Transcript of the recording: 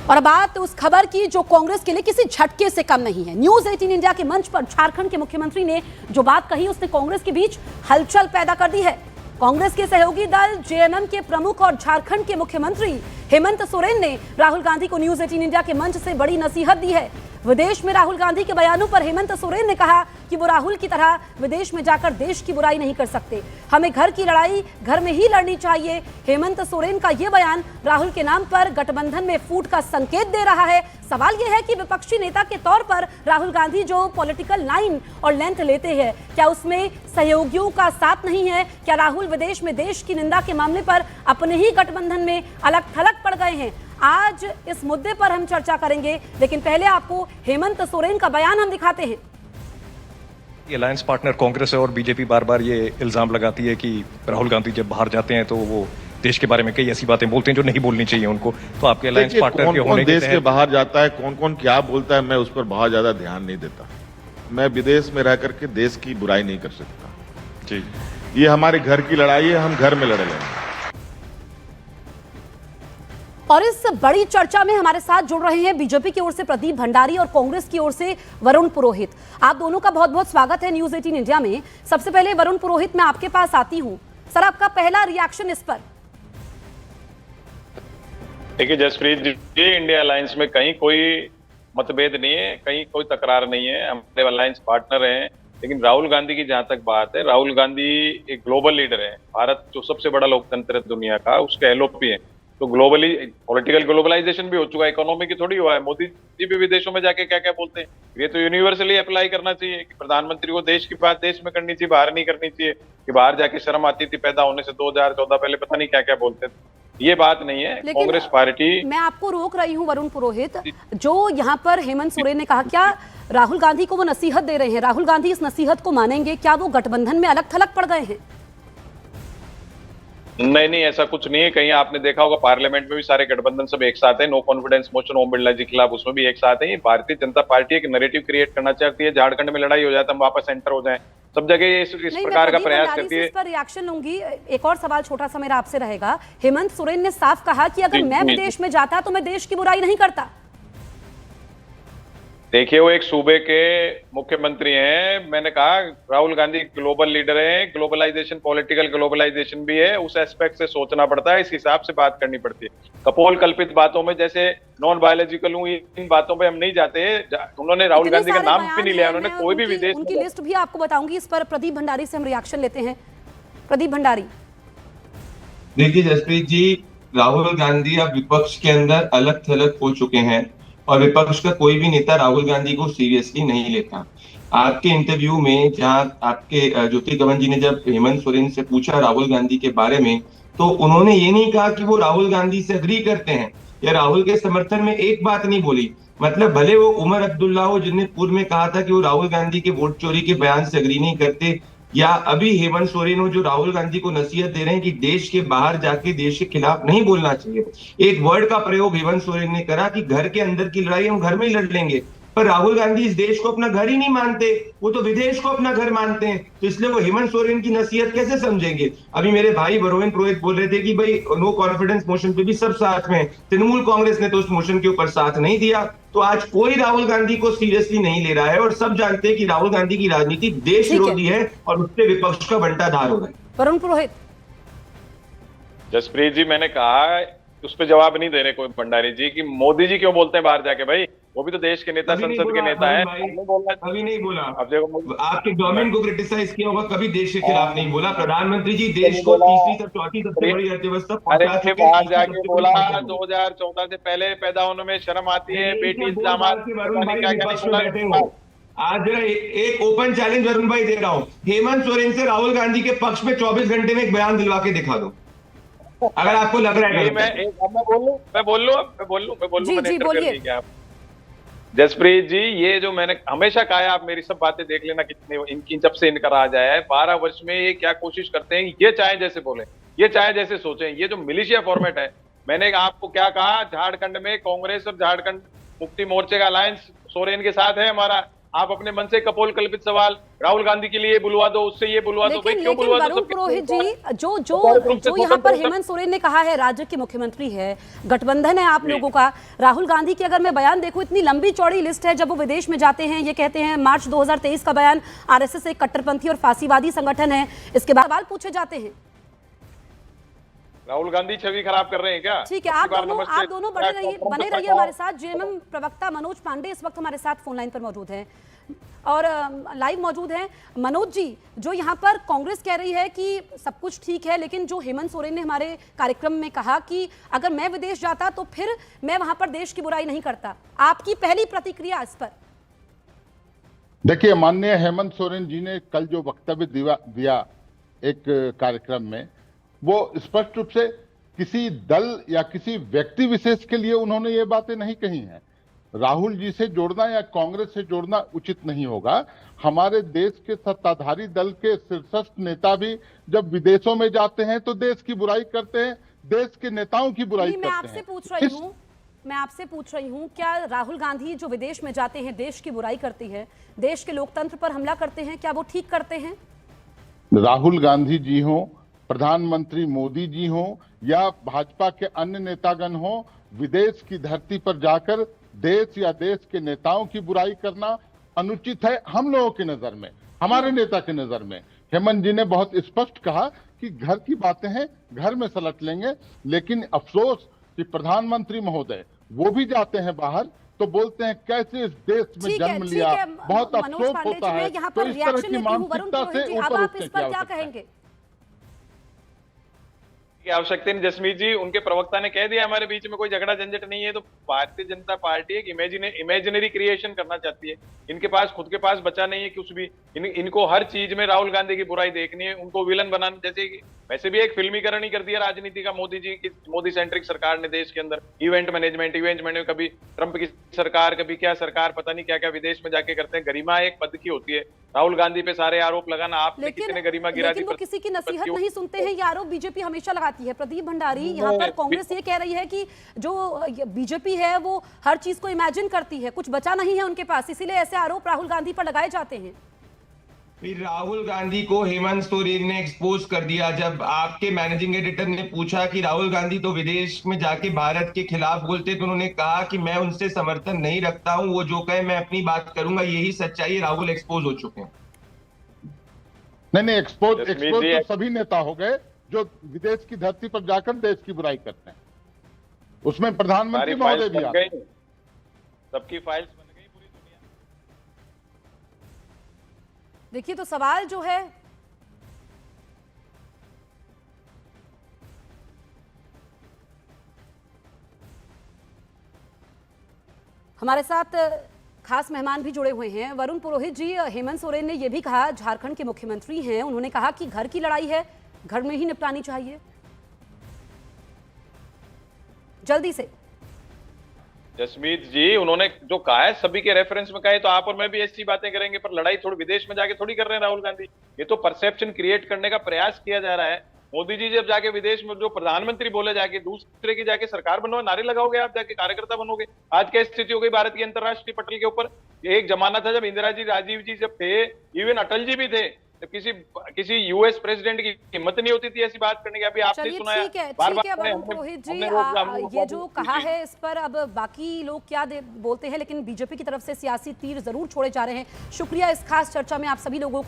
और बात उस खबर की जो कांग्रेस के लिए किसी झटके से कम नहीं है। न्यूज 18 इंडिया के मंच पर झारखंड के मुख्यमंत्री ने जो बात कही उसने कांग्रेस के बीच हलचल पैदा कर दी है। कांग्रेस के सहयोगी दल जेएमएम के प्रमुख और झारखंड के मुख्यमंत्री हेमंत सोरेन ने राहुल गांधी को न्यूज 18 इंडिया के मंच से बड़ी नसीहत दी है। विदेश में राहुल गांधी के बयानों पर हेमंत सोरेन ने कहा कि वो राहुल की तरह विदेश में जाकर देश की बुराई नहीं कर सकते, हमें घर की लड़ाई घर में ही लड़नी चाहिए। हेमंत सोरेन का ये बयान राहुल के नाम पर गठबंधन में फूट का संकेत दे रहा है। सवाल यह है कि विपक्षी नेता के तौर पर राहुल गांधी जो पॉलिटिकल लाइन और लेंथ लेते हैं, क्या उसमें सहयोगियों का साथ नहीं है? क्या राहुल विदेश में देश की निंदा के मामले पर अपने ही गठबंधन में अलग थलग पड़ गए हैं? आज इस मुद्दे पर हम चर्चा करेंगे, लेकिन पहले आपको हेमंत सोरेन का बयान हम दिखाते हैं। अलायंस पार्टनर कांग्रेस है और बीजेपी बार बार ये इल्जाम लगाती है कि राहुल गांधी जब बाहर जाते हैं तो वो देश के बारे में कई ऐसी बातें बोलते हैं जो नहीं बोलनी चाहिए उनको। तो आपके अलायंस पार्टनर के होने देश के बाहर जाता है, कौन कौन क्या बोलता है, मैं उस पर बहुत ज्यादा ध्यान नहीं देता। मैं विदेश में रह करके देश की बुराई नहीं कर सकता जी। ये हमारे घर की लड़ाई है, हम घर में लड़ लेंगे। और इस बड़ी चर्चा में हमारे साथ जुड़ रहे हैं बीजेपी की ओर से प्रदीप भंडारी और कांग्रेस की ओर से वरुण पुरोहित। आप दोनों का बहुत बहुत स्वागत है न्यूज 18 इंडिया में। सबसे पहले वरुण पुरोहित, मैं आपके पास आती हूं। सर, आपका पहला रिएक्शन इस पर। देखिए जसप्रीत जी, इंडिया अलायंस में कहीं कोई मतभेद नहीं है, कहीं कोई तकरार नहीं है, हमारे अलायंस पार्टनर हैं। लेकिन राहुल गांधी की जहां तक बात है, राहुल गांधी एक ग्लोबल लीडर है। भारत जो सबसे बड़ा लोकतंत्र है दुनिया का, उसके एलओपी है। तो ग्लोबली पॉलिटिकल ग्लोबलाइजेशन भी हो चुका है, इकोनॉमी की थोड़ी हुआ है। मोदी जी भी विदेशों में जाके क्या क्या बोलते हैं, ये तो यूनिवर्सली अप्लाई करना चाहिए कि प्रधानमंत्री को देश की बात देश में करनी चाहिए, बाहर नहीं करनी चाहिए। कि बाहर जाके शर्म आती थी पैदा होने से 2014 पहले, पता नहीं क्या क्या बोलते थे। ये बात नहीं है। कांग्रेस पार्टी, मैं आपको रोक रही हूँ वरुण पुरोहित, जो यहाँ पर हेमंत सोरेन ने कहा, क्या राहुल गांधी को वो नसीहत दे रहे हैं? राहुल गांधी इस नसीहत को मानेंगे? क्या वो गठबंधन में अलग थलग पड़ गए हैं? नहीं, ऐसा कुछ नहीं है। कहीं आपने देखा होगा पार्लियामेंट में भी सारे गठबंधन सब एक साथ है। No confidence motion Om Birla जी के खिलाफ, उसमें भी एक साथ है। ये भारतीय जनता पार्टी एक नैरेटिव क्रिएट करना चाहती है। झारखंड में लड़ाई हो जाए तो हम वापस एंटर हो जाएं, सब जगह इस प्रकार का प्रयास करती है। इस पर रिएक्शन लूंगी। एक और सवाल छोटा सा मेरा आपसे रहेगा। हेमंत सोरेन ने साफ कहा कि अगर मैं विदेश में जाता तो मैं देश की बुराई नहीं करता। देखिए, वो एक सूबे के मुख्यमंत्री हैं। मैंने कहा राहुल गांधी ग्लोबल लीडर है, ग्लोबलाइजेशन पॉलिटिकल ग्लोबलाइजेशन भी है, उस एस्पेक्ट से सोचना पड़ता है, इस हिसाब से बात करनी पड़ती है। कपोल कल्पित बातों में, जैसे नॉन बायोलॉजिकल हूँ, इन बातों पे हम नहीं जाते। उन्होंने राहुल गांधी का नाम भी नहीं लिया, उन्होंने कोई भी विदेश उनकी लिस्ट भी आपको बताऊंगी। इस पर प्रदीप भंडारी से हम रिएक्शन लेते हैं। प्रदीप भंडारी। देखिए जसप्रीत जी, राहुल गांधी अब विपक्ष के अंदर अलग थलग हो चुके हैं और विपक्ष का कोई भी नेता राहुल गांधी को सीरियसली नहीं लेता। आपके इंटरव्यू में जहां आपके ज्योति गवन जी ने जब हेमंत सोरेन से पूछा राहुल गांधी के बारे में, तो उन्होंने ये नहीं कहा कि वो राहुल गांधी से अग्री करते हैं या राहुल के समर्थन में एक बात नहीं बोली। मतलब भले वो उमर अब्दुल्ला हो जिन्हें पूर्व में कहा था कि वो राहुल गांधी के वोट चोरी के बयान से अग्री नहीं करते, या अभी हेमंत सोरेन हो जो राहुल गांधी को नसीहत दे रहे हैं कि देश के बाहर जाके देश के खिलाफ नहीं बोलना चाहिए। एक वर्ड का प्रयोग हेमंत सोरेन ने करा कि घर के अंदर की लड़ाई हम घर में ही लड़ लेंगे। पर राहुल गांधी इस देश को अपना घर ही नहीं मानते, वो तो विदेश को अपना घर मानते हैं। तो इसलिए वो हेमंत सोरेन की नसीहत कैसे समझेंगे? अभी मेरे भाई वरुण पुरोहित बोल रहे थे कि भाई नो कॉन्फिडेंस मोशन पे भी सब साथ में, तृणमूल कांग्रेस ने तो उस मोशन के ऊपर साथ नहीं दिया। तो आज कोई राहुल गांधी को सीरियसली नहीं ले रहा है और सब जानते हैं कि राहुल गांधी की राजनीति देश विरोधी है और उससे विपक्ष का बंटाधार हो रहा है। वरुण पुरोहित। जसप्रीत जी, मैंने कहा उस पर जवाब नहीं दे रहे कोई भंडारी जी कि मोदी जी क्यों बोलते हैं बाहर जाके। भाई वो भी तो देश के नेता, संसद के नेता है। अभी नहीं बोला। अब देखो, आपके गवर्नमेंट को क्रिटिसाइज किया होगा, कभी देश के खिलाफ नहीं बोला। प्रधानमंत्री जी देश को तीसरी से चौथी सबसे बड़ी अर्थव्यवस्था पहुंचा चुके हैं। बाहर जाके बोला 2014 से पहले पैदा होने में शर्म आती है, बेटी इल्जाम। आज जरा एक ओपन चैलेंज वरुण भाई दे रहा हूँ, हेमंत सोरेन से राहुल गांधी के पक्ष में 24 घंटे में एक बयान दिलवा के दिखा दो, अगर आपको लग रहा है। मैं बोल लूं। जी बोलिए। जसप्रीत जी, ये जो मैंने हमेशा कहा है, आप मेरी सब बातें देख लेना, कितने इनकी जब से इनका राज आया है 12 वर्ष में, ये क्या कोशिश करते हैं, ये चाहे जैसे बोले, ये चाहे जैसे सोचें, ये जो मिलिशिया फॉर्मेट है। मैंने आपको क्या कहा, झारखंड में कांग्रेस और झारखंड मुक्ति मोर्चे का अलायंस सोरेन के साथ है हमारा। आप अपने मन से कपोल कल्पित सवाल, राहुल गांधी के लिए बुलवा दो, उससे ये बुलवा दो, भाई क्यों बुलवा दो? वरुण पुरोहित जी, जो यहाँ पर हेमंत सोरेन ने कहा है, राज्य के मुख्यमंत्री है, गठबंधन है आप लोगों का, राहुल गांधी की अगर मैं बयान देखूं, इतनी लंबी चौड़ी लिस्ट है। जब वो विदेश में जाते हैं, ये कहते हैं मार्च 2023 का बयान, आरएसएस एक कट्टरपंथी और फांसीवादी संगठन है, इसके बाद सवाल पूछे जाते हैं। राहुल गांधी छवि खराब कर रहे हैं क्या? ठीक है, आप दोनों बने रहिए हमारे साथ। जेएमएम प्रवक्ता मनोज पांडे इस वक्त हमारे साथ फोन लाइन पर मौजूद हैं और लाइव मौजूद हैं। मनोज जी, जो यहाँ पर कांग्रेस कह रही है कि सब कुछ ठीक है, लेकिन जो हेमंत सोरेन ने हमारे कार्यक्रम में कहा कि अगर मैं विदेश जाता तो फिर मैं वहां पर देश की बुराई नहीं करता, आपकी पहली प्रतिक्रिया इस पर? देखिए, माननीय हेमंत सोरेन जी ने कल जो वक्तव्य दिया एक कार्यक्रम में, वो स्पष्ट रूप से किसी दल या किसी व्यक्ति विशेष के लिए उन्होंने ये बातें नहीं कही हैं। राहुल जी से जोड़ना या कांग्रेस से जोड़ना उचित नहीं होगा। हमारे देश के सत्ताधारी दल के शीर्षस्थ नेता भी जब विदेशों में जाते हैं तो देश की बुराई करते हैं, देश के नेताओं की बुराई करते हैं। मैं आपसे पूछ रही हूँ, क्या राहुल गांधी जो विदेश में जाते हैं देश की बुराई करती है, देश के लोकतंत्र पर हमला करते हैं, क्या वो ठीक करते हैं? राहुल गांधी जी हों, प्रधानमंत्री मोदी जी हों या भाजपा के अन्य नेतागण हों, विदेश की धरती पर जाकर देश या देश के नेताओं की बुराई करना अनुचित है हम लोगों की नजर में, हमारे नेता की नजर में। हेमंत जी ने बहुत स्पष्ट कहा कि घर की बातें हैं घर में सलट लेंगे, लेकिन अफसोस कि प्रधानमंत्री महोदय वो भी जाते हैं बाहर तो बोलते हैं कैसे इस देश में जन्म लिया, बहुत अफसोस होता है। तो इस तरह की मानसिकता से ऊपर उठने की आवश्यकता है। की आवश्यकता नहीं। जसमीत जी, उनके प्रवक्ता ने कह दिया हमारे बीच में कोई झगड़ा झंझट नहीं है। तो भारतीय जनता पार्टी एक इमेजिनरी क्रिएशन करना चाहती है। इनके पास खुद के पास बचा नहीं है कुछ भी। इनको हर चीज में राहुल गांधी की बुराई देखनी है, उनको विलन बनाना। जैसे कि वैसे भी एक फिल्मीकरण ही कर दिया राजनीति का मोदी जी की, मोदी सेंट्रिक सरकार ने देश के अंदर इवेंट मैनेजमेंट कभी ट्रंप की सरकार, कभी क्या सरकार, पता नहीं क्या क्या विदेश में जाके करते हैं। गरिमा एक पद की होती है। राहुल गांधी पे सारे आरोप लगाना, आपने कितने गरिमा गिरा दी। लेकिन वो किसी की नसीहत नहीं सुनते हैं, ये आरोप बीजेपी हमेशा लगाती है। प्रदीप भंडारी, यहाँ पर कांग्रेस ये कह रही है कि जो बीजेपी है वो हर चीज को इमेजिन करती है, कुछ बचा नहीं है उनके पास, इसीलिए ऐसे आरोप राहुल गांधी पर लगाए जाते हैं। फिर राहुल गांधी को हेमंत सोरेन ने एक्सपोज कर दिया। जब आपके मैनेजिंग एडिटर ने पूछा कि राहुल गांधी तो विदेश में जाके भारत के खिलाफ बोलते, तो उन्होंने कहा कि मैं उनसे समर्थन नहीं रखता हूं, वो जो कहे मैं अपनी बात करूंगा। यही सच्चाई है, राहुल एक्सपोज हो चुके हैं। नहीं, एक्सपोज तो सभी नेता हो गए जो विदेश की धरती पर जाकर देश की बुराई करते हैं। उसमें प्रधानमंत्री महोदय भी आते हैं। सबकी फाइल्स बन गई पूरी दुनिया। देखिए, तो सवाल जो है हमारे साथ खास मेहमान भी जुड़े हुए हैं। वरुण पुरोहित जी, हेमंत सोरेन ने यह भी कहा, झारखंड के मुख्यमंत्री हैं, उन्होंने कहा कि घर की लड़ाई है घर में ही निपटानी चाहिए जल्दी से। जसमीत जी, उन्होंने जो कहा है सभी के रेफरेंस में कहे, तो आप और मैं भी ऐसी बातें करेंगे, पर लड़ाई थोड़ी विदेश में जाके थोड़ी कर रहे हैं राहुल गांधी। ये तो परसेप्शन क्रिएट करने का प्रयास किया जा रहा है। मोदी जी जब जाके विदेश में जो प्रधानमंत्री बोले, जाके दूसरे की जाके सरकार बनवाओ, नारे लगाओगे, आप जाके कार्यकर्ता बनोगे। आज क्या स्थिति हो गई भारत की अंतरराष्ट्रीय पटल के ऊपर। एक जमाना था जब इंदिरा जी, राजीव जी जब थे, इवन अटल जी भी थे, जब किसी यूएस प्रेसिडेंट की हिम्मत नहीं होती थी ऐसी बात करने की। अभी आपने सुनाया। ठीक है वरुण पुरोहित जी, ये जो कहा है इस पर अब बाकी लोग क्या बोलते हैं, लेकिन बीजेपी की तरफ से सियासी तीर जरूर छोड़े जा रहे हैं। शुक्रिया इस खास चर्चा में आप सभी लोगों का।